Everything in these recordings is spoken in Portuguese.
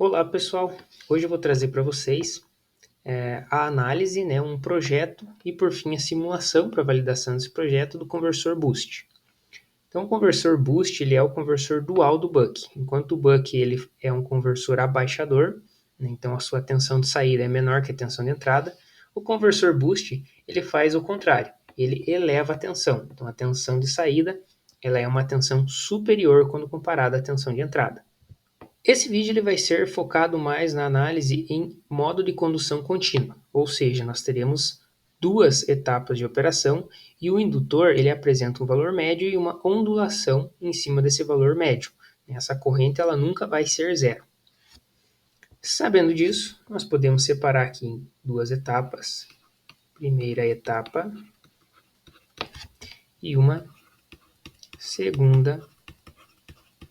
Olá pessoal, hoje eu vou trazer para vocês a análise, um projeto e por fim a simulação para validação desse projeto do conversor Boost. Então o conversor Boost ele é o conversor dual do Buck, enquanto o Buck ele é um conversor abaixador, então a sua tensão de saída é menor que a tensão de entrada. O conversor Boost ele faz o contrário, ele eleva a tensão, então a tensão de saída ela é uma tensão superior quando comparada à tensão de entrada. Esse vídeo ele vai ser focado mais na análise em modo de condução contínua, ou seja, nós teremos duas etapas de operação e o indutor ele apresenta um valor médio e uma ondulação em cima desse valor médio. Essa corrente ela nunca vai ser zero. Sabendo disso, nós podemos separar aqui em duas etapas. Primeira etapa e uma segunda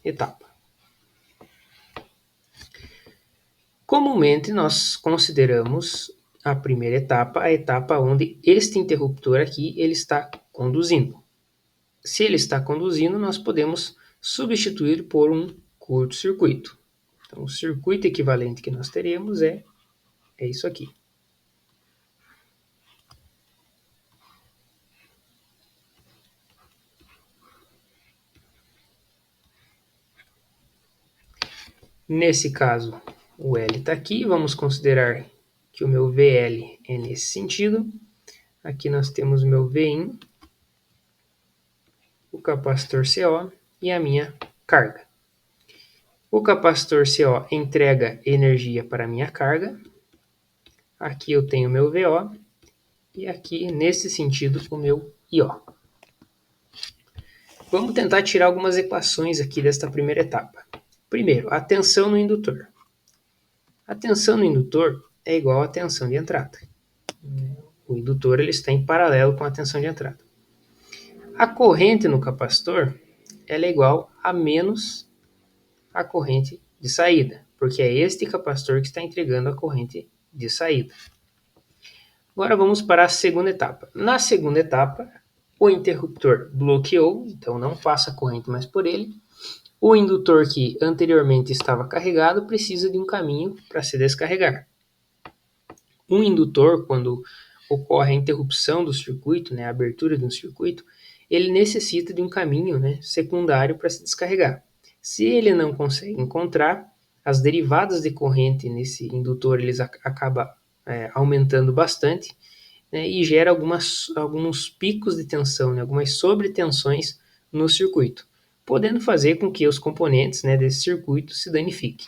etapa. Comumente nós consideramos a primeira etapa a etapa onde este interruptor aqui ele está conduzindo. Se ele está conduzindo, nós podemos substituir por um curto-circuito. Então, o circuito equivalente que nós teremos é isso aqui. Nesse caso, o L está aqui, vamos considerar que o meu VL é nesse sentido. Aqui nós temos o meu Vin, o capacitor CO e a minha carga. O capacitor CO entrega energia para a minha carga. Aqui eu tenho o meu VO e aqui, nesse sentido, o meu IO. Vamos tentar tirar algumas equações aqui desta primeira etapa. Primeiro, a tensão no indutor. A tensão no indutor é igual à tensão de entrada. O indutor ele está em paralelo com a tensão de entrada. A corrente no capacitor ela é igual a menos a corrente de saída, porque é este capacitor que está entregando a corrente de saída. Agora vamos para a segunda etapa. Na segunda etapa, o interruptor bloqueou, então não passa a corrente mais por ele. O indutor que anteriormente estava carregado precisa de um caminho para se descarregar. Um indutor, quando ocorre a interrupção do circuito, a abertura de um circuito, ele necessita de um caminho secundário para se descarregar. Se ele não consegue encontrar, as derivadas de corrente nesse indutor eles acabam aumentando bastante, e gera alguns picos de tensão, algumas sobretensões no circuito, podendo fazer com que os componentes desse circuito se danifiquem.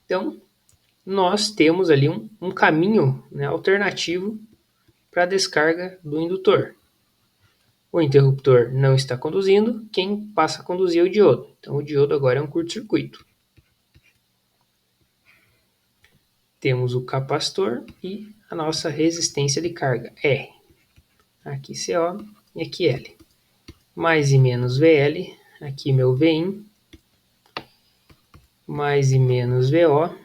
Então, nós temos ali um caminho alternativo para a descarga do indutor. O interruptor não está conduzindo, quem passa a conduzir é o diodo. Então, o diodo agora é um curto-circuito. Temos o capacitor e a nossa resistência de carga, R. Aqui CO e aqui L. Mais e menos VL, aqui meu Vin, mais e menos VO,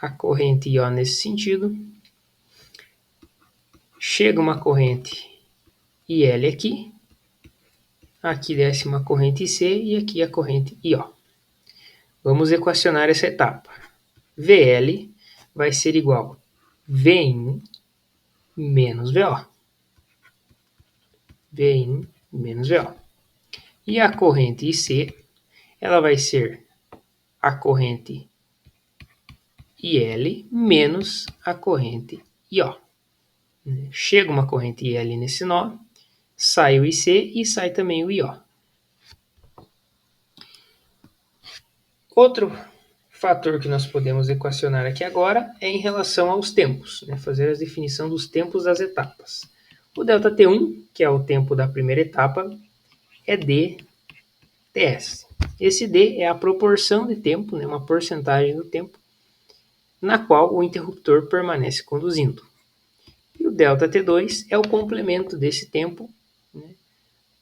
a corrente IO nesse sentido. Chega uma corrente IL aqui, aqui desce uma corrente IC e aqui a corrente IO. Vamos equacionar essa etapa. VL vai ser igual a Vin menos VO. Vin menos VO. E a corrente IC, ela vai ser a corrente IL menos a corrente IO. Chega uma corrente IL nesse nó, sai o IC e sai também o IO. Outro fator que nós podemos equacionar aqui agora é em relação aos tempos, fazer a definição dos tempos das etapas. O ΔT1, que é o tempo da primeira etapa, é dTs. Esse D é a proporção de tempo, uma porcentagem do tempo, na qual o interruptor permanece conduzindo. E o ΔT2 é o complemento desse tempo,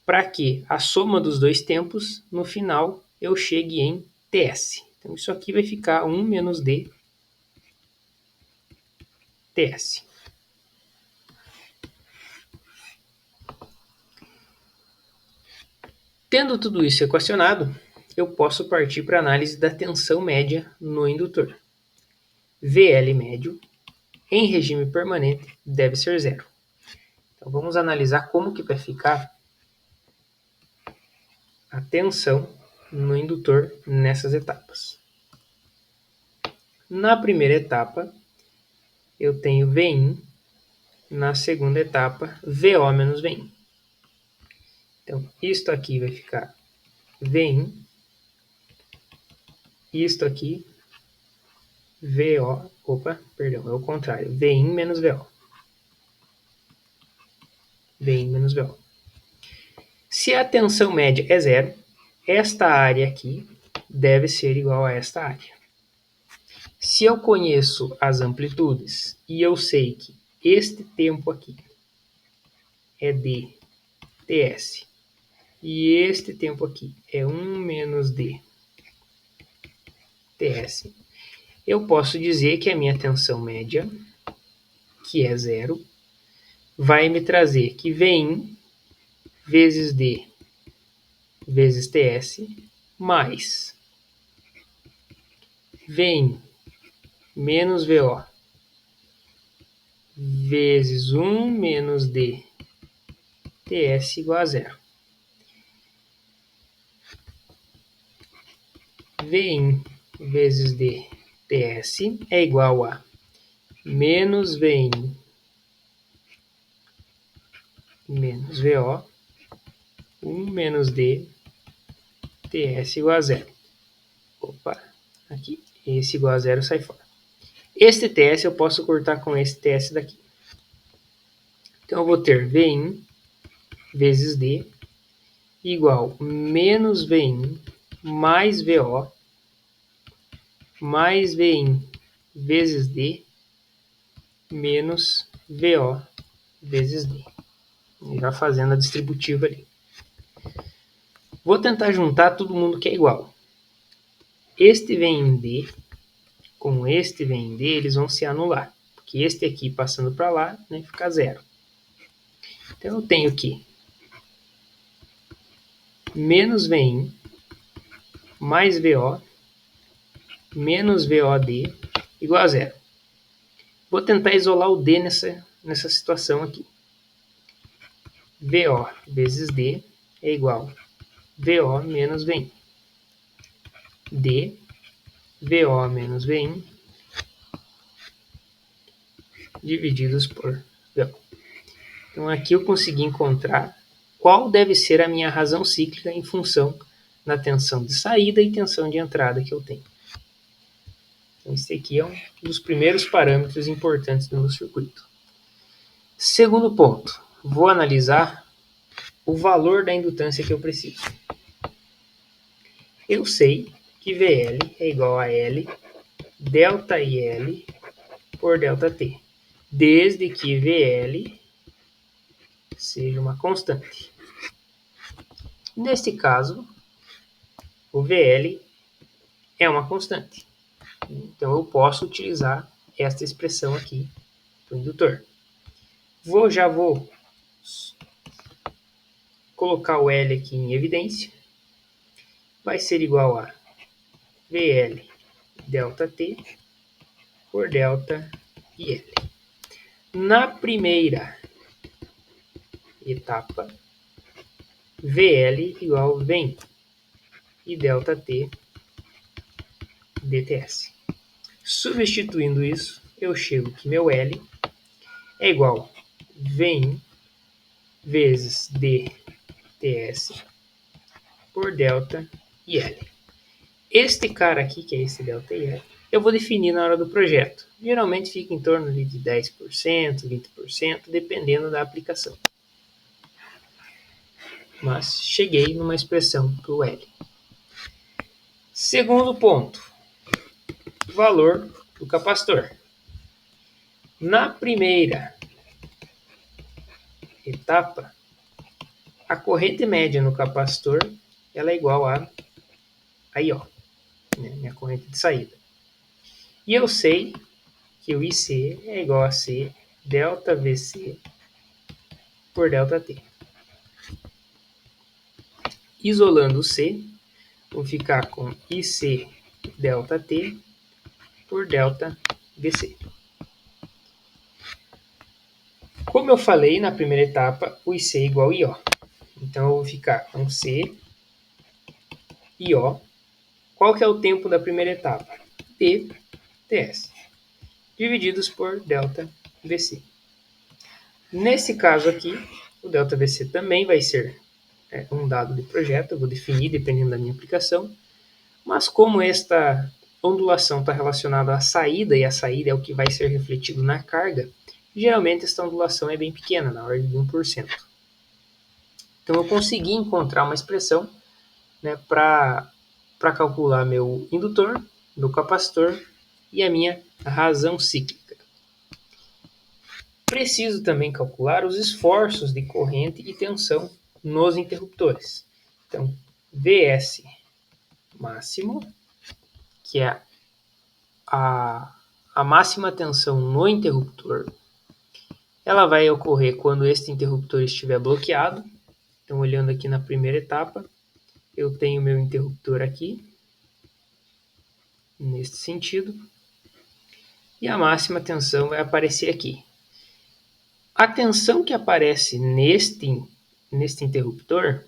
para que a soma dos dois tempos, no final, eu chegue em Ts. Então, isso aqui vai ficar 1 menos D Ts. Tendo tudo isso equacionado, eu posso partir para a análise da tensão média no indutor. VL médio, em regime permanente, deve ser zero. Então, vamos analisar como que vai ficar a tensão no indutor nessas etapas. Na primeira etapa, eu tenho Vin. Na segunda etapa, VO menos Vin. Então, isto aqui vai ficar Vin. Isto aqui, VO. Opa, perdão, é o contrário. Vin menos VO. Vin menos VO. Se a tensão média é zero, esta área aqui deve ser igual a esta área. Se eu conheço as amplitudes e eu sei que este tempo aqui é d ts e este tempo aqui é 1 menos d ts, eu posso dizer que a minha tensão média, que é zero, vai me trazer que Vin vezes d vezes ts mais Vin menos VO vezes 1 menos d ts igual a zero. Vin vezes d ts é igual a menos Vin menos VO 1 menos d ts igual a zero. Opa, aqui, esse igual a zero sai fora. Este ts eu posso cortar com esse ts daqui. Então eu vou ter Vin vezes d igual menos Vin mais VO mais Vin vezes d menos VO vezes d. Já fazendo a distributiva ali. Vou tentar juntar todo mundo que é igual. Este vem em d, com este vem em d, eles vão se anular. Porque este aqui passando para lá, né, fica zero. Então eu tenho aqui menos Vin mais VO menos VOD igual a zero. Vou tentar isolar o D nessa situação aqui. VO vezes D é igual a VO menos Vin. D, VO menos Vin divididos por VO. Então aqui eu consegui encontrar qual deve ser a minha razão cíclica em função da tensão de saída e tensão de entrada que eu tenho. Então esse aqui é um dos primeiros parâmetros importantes do meu circuito. Segundo ponto, vou analisar o valor da indutância que eu preciso. Eu sei que VL é igual a L delta IL por delta T, desde que VL seja uma constante. Neste caso, o VL é uma constante. Então eu posso utilizar esta expressão aqui do indutor. Já vou colocar o L aqui em evidência. Vai ser igual a VL delta T por delta IL. Na primeira etapa, VL igual a Vin e delta T dts. Substituindo isso, eu chego que meu L é igual a Vin vezes dts por delta IL. Este cara aqui, que é esse delta IL, eu vou definir na hora do projeto. Geralmente fica em torno de 10%, 20%, dependendo da aplicação. Mas cheguei numa expressão para o L. Segundo ponto, valor do capacitor. Na primeira etapa, a corrente média no capacitor ela é igual a I.O., né, minha corrente de saída. E eu sei que o IC é igual a C delta VC por delta T. Isolando o C, vou ficar com IC delta T por delta VC. Como eu falei na primeira etapa, o IC é igual a IO. Então eu vou ficar com C, IO. Qual que é o tempo da primeira etapa? T, TS, divididos por delta VC. Nesse caso aqui, o delta VC também vai ser um dado de projeto, eu vou definir dependendo da minha aplicação, mas como esta ondulação está relacionada à saída, e a saída é o que vai ser refletido na carga, geralmente esta ondulação é bem pequena, na ordem de 1%. Então eu consegui encontrar uma expressão, né, para calcular meu indutor, meu capacitor e a minha razão cíclica. Preciso também calcular os esforços de corrente e tensão nos interruptores. Então, Vs máximo, que é a máxima tensão no interruptor, ela vai ocorrer quando este interruptor estiver bloqueado. Então, olhando aqui na primeira etapa, eu tenho meu interruptor aqui, neste sentido, e a máxima tensão vai aparecer aqui. A tensão que aparece neste interruptor,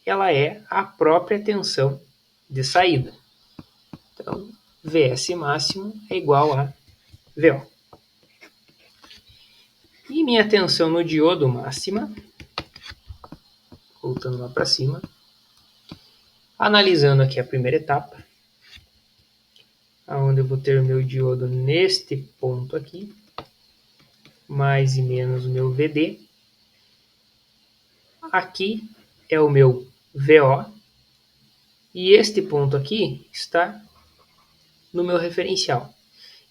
ela é a própria tensão de saída. Então, Vs máximo é igual a VO. E minha tensão no diodo máxima, voltando lá para cima, analisando aqui a primeira etapa, onde eu vou ter o meu diodo neste ponto aqui, mais e menos o meu VD. Aqui é o meu VO, e este ponto aqui está no meu referencial.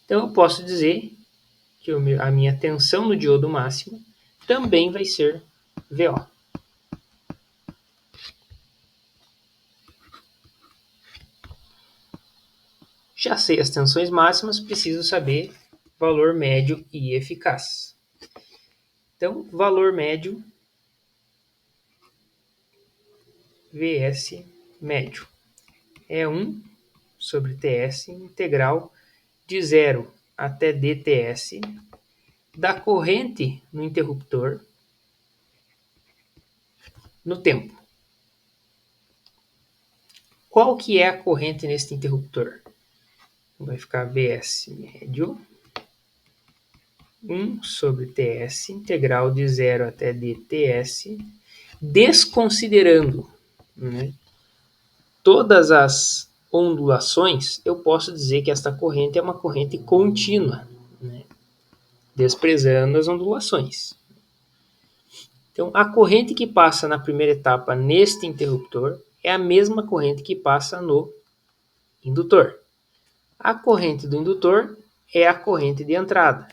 Então eu posso dizer que a minha tensão no diodo máximo também vai ser VO. Já sei as tensões máximas, preciso saber valor médio e eficaz. Então, valor médio, Vs médio, é 1 sobre Ts integral de 0 até dTs da corrente no interruptor no tempo. Qual que é a corrente neste interruptor? Vai ficar Vs médio 1 sobre Ts integral de 0 até dTs, desconsiderando, né, todas as ondulações, eu posso dizer que esta corrente é uma corrente contínua, né, desprezando as ondulações. Então, a corrente que passa na primeira etapa neste interruptor é a mesma corrente que passa no indutor. A corrente do indutor é a corrente de entrada.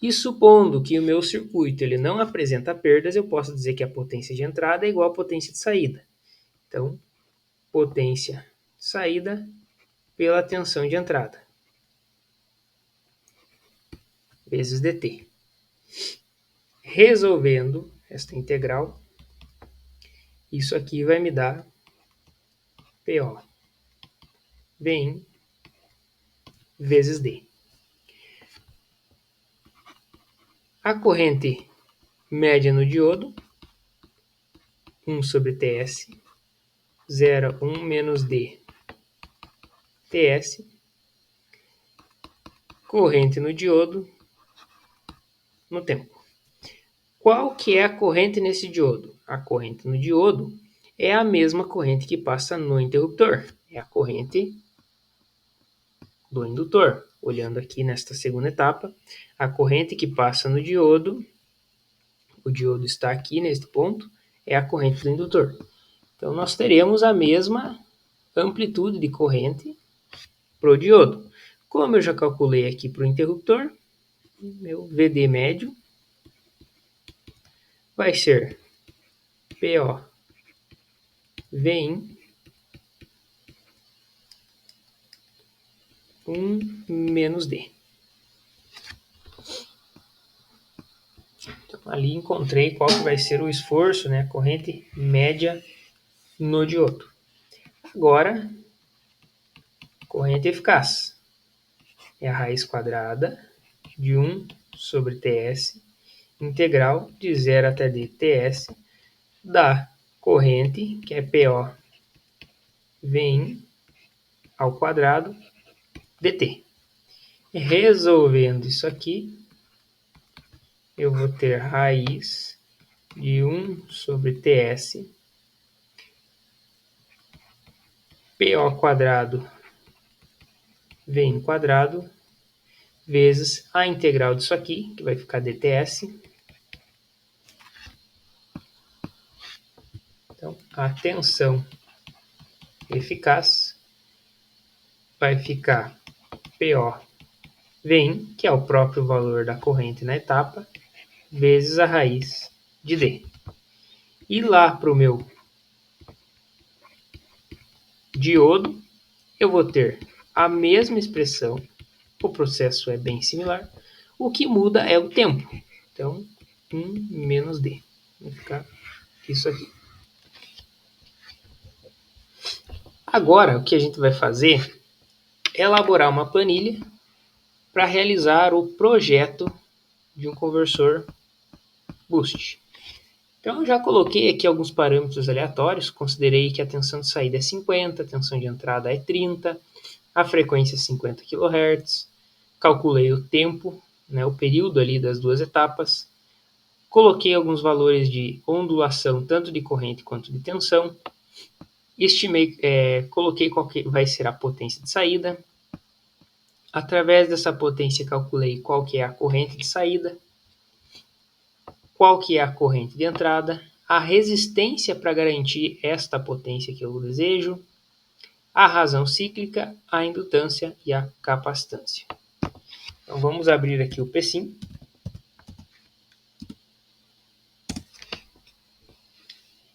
E supondo que o meu circuito ele não apresenta perdas, eu posso dizer que a potência de entrada é igual à potência de saída. Então, potência de saída pela tensão de entrada, vezes dt. Resolvendo esta integral, isso aqui vai me dar PO Vin vezes D. A corrente média no diodo, 1 sobre Ts, 0, 1 menos D, Ts. Corrente no diodo no tempo. Qual que é a corrente nesse diodo? A corrente no diodo é a mesma corrente que passa no interruptor. É a corrente do indutor. Olhando aqui nesta segunda etapa, a corrente que passa no diodo, o diodo está aqui neste ponto, é a corrente do indutor. Então, nós teremos a mesma amplitude de corrente para o diodo. Como eu já calculei aqui para o interruptor, meu VD médio vai ser PO Vin 1 menos D. Então, ali encontrei qual que vai ser o esforço, né, a corrente média no diodo. Agora, corrente eficaz é a raiz quadrada de 1 sobre Ts integral de 0 até dTs da corrente, que é PO Vin ao quadrado dt. Resolvendo isso aqui, eu vou ter raiz de 1 sobre Ts PO quadrado Vin quadrado vezes a integral disso aqui, que vai ficar dTs. Então, a tensão eficaz vai ficar PO Vin, que é o próprio valor da corrente na etapa, vezes a raiz de D. E lá para o meu diodo, eu vou ter a mesma expressão, o processo é bem similar, o que muda é o tempo. Então, 1 menos D. Vai ficar isso aqui. Agora, o que a gente vai fazer é elaborar uma planilha para realizar o projeto de um conversor boost. Então, eu já coloquei aqui alguns parâmetros aleatórios, considerei que a tensão de saída é 50, a tensão de entrada é 30, a frequência é 50 kHz, calculei o tempo, né, o período ali das duas etapas, coloquei alguns valores de ondulação, tanto de corrente quanto de tensão, estimei, coloquei qual que vai ser a potência de saída, através dessa potência calculei qual que é a corrente de saída, qual que é a corrente de entrada, a resistência para garantir esta potência que eu desejo, a razão cíclica, a indutância e a capacitância. Então vamos abrir aqui o PSIM.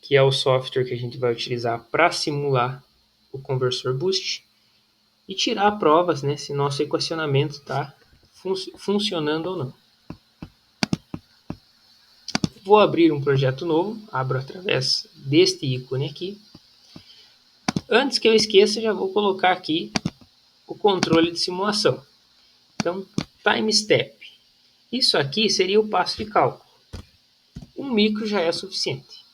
Que é o software que a gente vai utilizar para simular o conversor boost e tirar provas, né, se nosso equacionamento está funcionando ou não. Vou abrir um projeto novo, abro através deste ícone aqui. Antes que eu esqueça, já vou colocar aqui o controle de simulação. Então, time step. Isso aqui seria o passo de cálculo. 1 micro já é suficiente.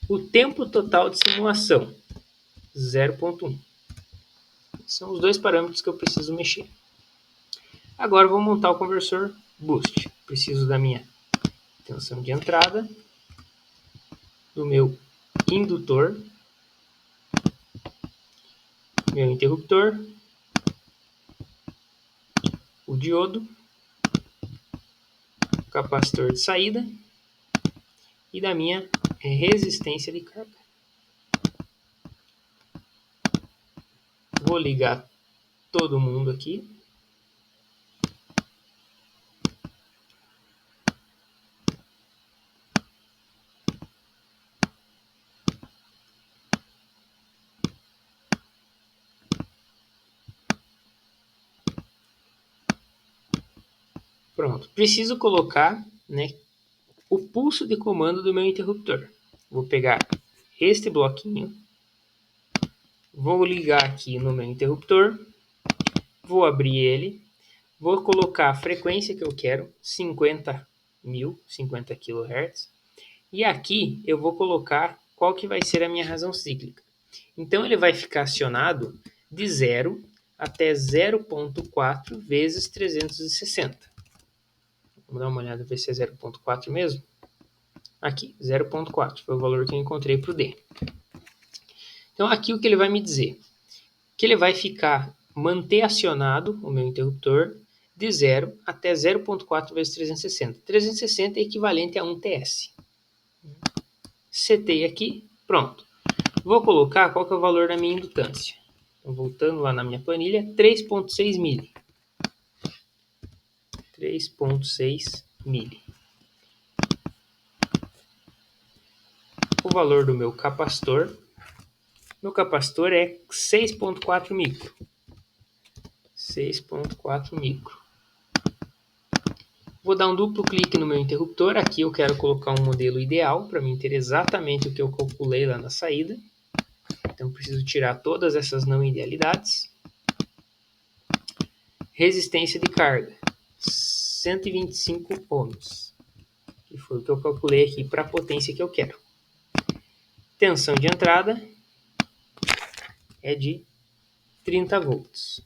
O tempo total de simulação, 0,1. São os dois parâmetros que eu preciso mexer. Agora eu vou montar o conversor boost. Preciso da minha tensão de entrada, do meu indutor, meu interruptor, o diodo, o capacitor de saída e da minha resistência de carga. Vou ligar todo mundo aqui. Pronto. Preciso colocar, né, o pulso de comando do meu interruptor. Vou pegar este bloquinho, vou ligar aqui no meu interruptor, vou abrir ele, vou colocar a frequência que eu quero, 50 kHz, e aqui eu vou colocar qual que vai ser a minha razão cíclica. Então ele vai ficar acionado de 0 até 0,4 vezes 360. Vamos dar uma olhada, ver se é 0,4 mesmo. Aqui, 0,4 foi o valor que eu encontrei para o D. Então aqui o que ele vai me dizer? Que ele vai manter acionado o meu interruptor de 0 até 0,4 vezes 360. 360 é equivalente a 1 TS. Setei aqui, pronto. Vou colocar qual que é o valor da minha indutância. Então, voltando lá na minha planilha, 3,6 mili. 3,6 mili. O valor do meu capacitor é 6,4 micro. 6,4 micro. Vou dar um duplo clique no meu interruptor. Aqui eu quero colocar um modelo ideal para mim ter exatamente o que eu calculei lá na saída. Então, preciso tirar todas essas não idealidades. Resistência de carga, 125 ohms, que foi o que eu calculei aqui para a potência que eu quero. Tensão de entrada é de 30 volts.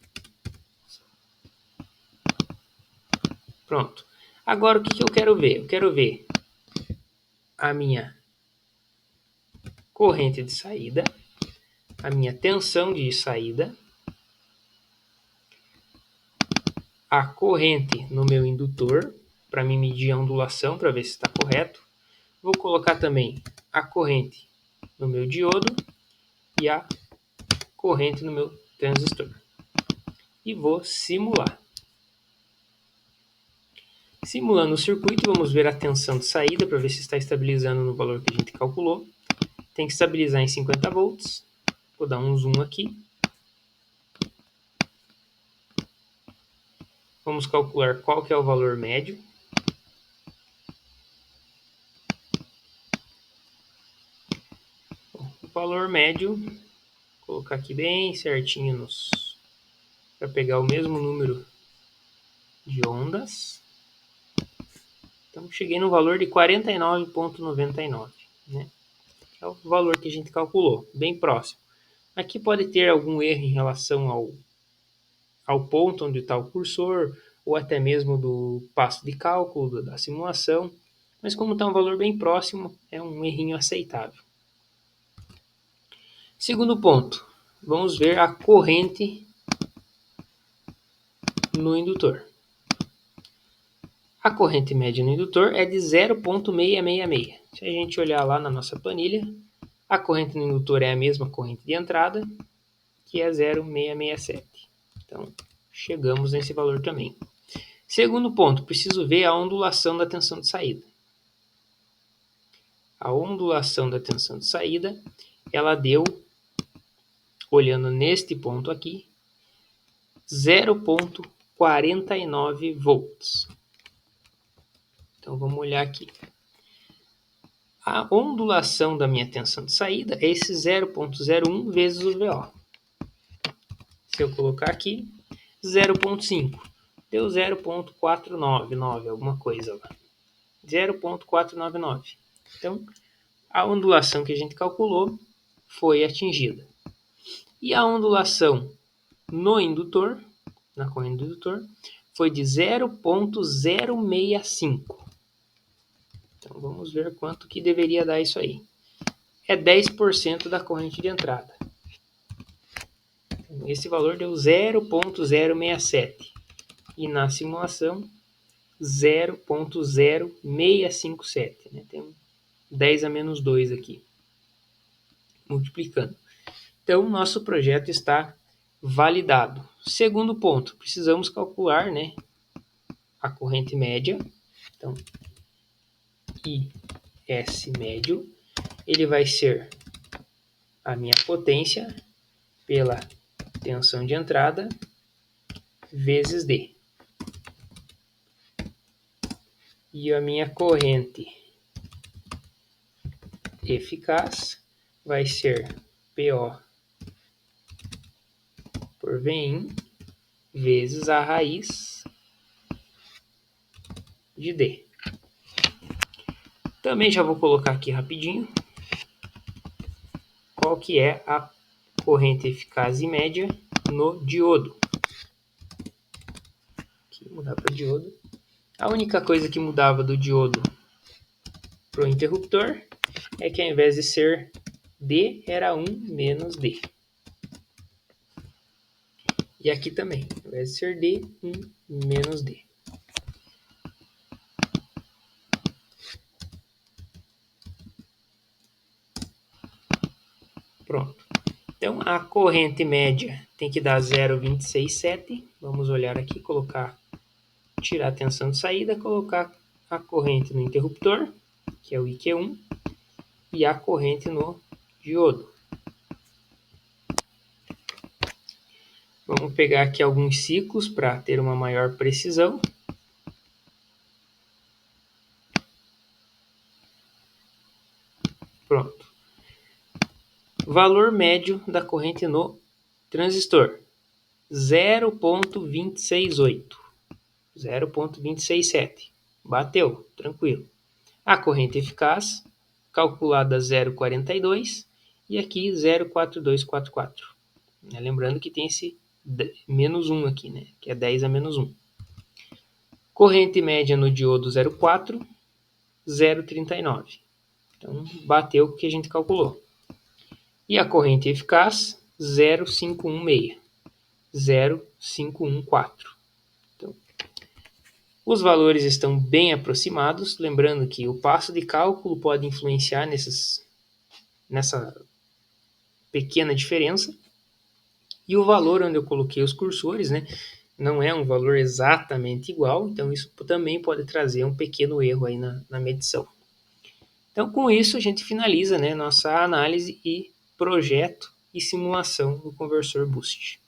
Pronto. Agora, o que eu quero ver? Eu quero ver a minha corrente de saída, a minha tensão de saída, a corrente no meu indutor, para me medir a ondulação, para ver se está correto. Vou colocar também a corrente no meu diodo e a corrente no meu transistor. E vou simular. Simulando o circuito, vamos ver a tensão de saída para ver se está estabilizando no valor que a gente calculou. Tem que estabilizar em 50 volts. Vou dar um zoom aqui. Vamos calcular qual que é o valor médio. O valor médio, vou colocar aqui bem certinho para pegar o mesmo número de ondas. Então, cheguei no valor de 49,99, né? É o valor que a gente calculou, bem próximo. Aqui pode ter algum erro em relação ao ponto onde está o cursor, ou até mesmo do passo de cálculo da simulação, mas como está um valor bem próximo, é um errinho aceitável. Segundo ponto, vamos ver a corrente no indutor. A corrente média no indutor é de 0,666. Se a gente olhar lá na nossa planilha, a corrente no indutor é a mesma corrente de entrada, que é 0,667. Então, chegamos nesse valor também. Segundo ponto, preciso ver a ondulação da tensão de saída. A ondulação da tensão de saída, ela deu, olhando neste ponto aqui, 0,49 volts. Então, vamos olhar aqui. A ondulação da minha tensão de saída é esse 0,01 vezes o VO. Se eu colocar aqui, 0,5. Deu 0,499, alguma coisa lá. 0,499. Então, a ondulação que a gente calculou foi atingida. E a ondulação no indutor, na corrente do indutor, foi de 0,065. Então, vamos ver quanto que deveria dar isso aí. É 10% da corrente de entrada. Então, esse valor deu 0,067. E na simulação, 0,0657. Né? Tem 10 a menos 2 aqui, multiplicando. Então, nosso projeto está validado. Segundo ponto, precisamos calcular, né, a corrente média. Então, IS médio, ele vai ser a minha potência pela tensão de entrada vezes D. E a minha corrente eficaz vai ser PO por Vin vezes a raiz de D. Também já vou colocar aqui rapidinho qual que é a corrente eficaz e média no diodo. Aqui, mudar para diodo. A única coisa que mudava do diodo para o interruptor é que ao invés de ser D, era 1 menos D. E aqui também, ao invés de ser D, 1 menos D. Pronto. Então, a corrente média tem que dar 0,267. Vamos olhar aqui, tirar a tensão de saída, colocar a corrente no interruptor, que é o IQ1, e a corrente no diodo. Vamos pegar aqui alguns ciclos para ter uma maior precisão. Pronto. Valor médio da corrente no transistor, 0,268, 0,267. Bateu, tranquilo. A corrente eficaz, calculada 0,42 e aqui 0,4244. Lembrando que tem esse menos 1 aqui, né? Que é 10 a menos 1. Corrente média no diodo 0,4, 0,39. Então, bateu o que a gente calculou. E a corrente eficaz, 0,516. 0,514. Então, os valores estão bem aproximados. Lembrando que o passo de cálculo pode influenciar nessa pequena diferença. E o valor onde eu coloquei os cursores, né, não é um valor exatamente igual, então isso também pode trazer um pequeno erro aí na medição. Então, com isso, a gente finaliza, né, nossa análise e projeto e simulação do conversor Boost.